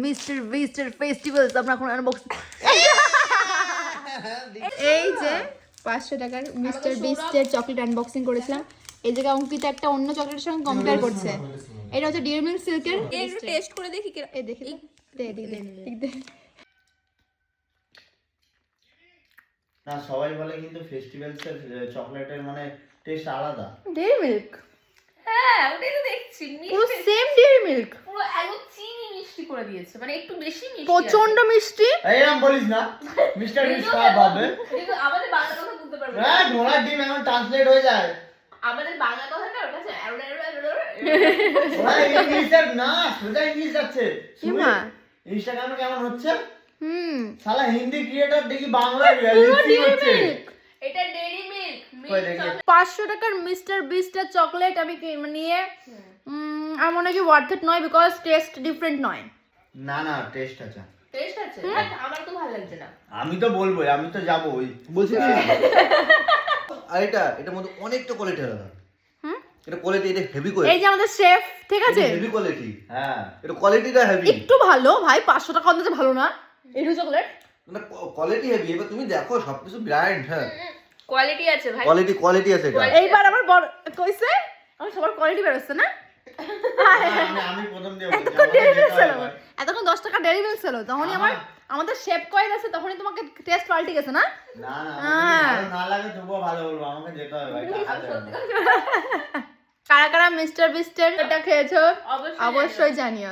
Mister বিস্টার festivals আমরা এখন unbox এই যে 500 টাকার মিস্টার বিস্টের চকলেট আনবক্সিং করেছিলাম। এই জায়গায় অঙ্কিতা একটা অন্য চকলেটের সঙ্গে কম্পেয়ার করছে। এটা হচ্ছে ডিয়ার মিল্ক সিল্কের। একটু টেস্ট করে দেখি কি এই দেখি দে না সবাই বলে কিন্তু ফেস্টিভ্যালস এর চকলেটের মানে টেস্ট আলাদা। ডিয়ার মিল্ক হ্যাঁ ওটাই তো দেখছি পুরো সেম ডিয়ার মিল্ক, পুরো একদম চিনি মিষ্টি করে দিয়েছে, মানে একটু বেশি মিষ্টি প্রচন্ড মিষ্টি। এইরকম বলিস না, মিস্টার বিস্ট খাওয়া পাবে। কিন্তু আমাদের বাংলা কথা বুঝতে পারবে না। হ্যাঁ ঘোড়ার ডিম এখন ট্রান্সলেট হয়ে যায়। আমাদের বাংলা কথাটা ওটা হচ্ছে ওরা ইংলিশের না, সোজা ইংলিশ যাচ্ছে। কি মা ইনস্টাগ্রামে কেমন হচ্ছে? শালা হিন্দি ক্রিয়েটর দেখি বাংলা রিয়েলিটি হচ্ছে। এটা ডেইরি মিল্ক। কই দেখি 500 টাকার মিস্টার বিস্টের চকলেট আমি নিয়ে আমার মনে হয় কি ওয়ার্থ ইট নয়, বিকজ টেস্ট ডিফারেন্ট নয়। না না টেস্ট আছে। টেস্ট আছে বাট আমার তো ভালো লাগছে না। আমি তো বলবোই, আমি তো যাবোই বলছি আর এটার মধ্যে অনেকটা কোয়ালিটি আলাদা। এটা কোয়ালিটি, এটা হেভি কোয়ালিটি। এই যে আমাদের শেফ, ঠিক আছে, হেভি কোয়ালিটি। হ্যাঁ এটা কোয়ালিটিটা হেভি। একটু ভালো ভাই, 500 টাকা অন্তত ভালো না এটু চকলেট? মানে কোয়ালিটি হেভি। এবার তুমি দেখো সবকিছু ব্র্যান্ড। হ্যাঁ কোয়ালিটি আছে ভাই, কোয়ালিটি আছে এটা। এইবার আমার বড় কইছে আমার সবার কোয়ালিটি বের হচ্ছে না। আমি প্রথম দিয়ে এতক্ষণ ডেরি মিল্ক ছিল, এতক্ষণ 10 টাকা ডেরি মিল্ক ছিল, তখনই আমাদের শেফ কয়েন আছে, তখনই তোমাকে টেস্ট পাল্টে গেছে না। না না ভালো না লাগে তবুও ভালো বলবো, আমাকে যেতে হবে ভাই, টাকা দেবে না। কারা কারা মিস্টার বিস্টের এটা খেয়েছো অবশ্যই অবশ্যই জানিও।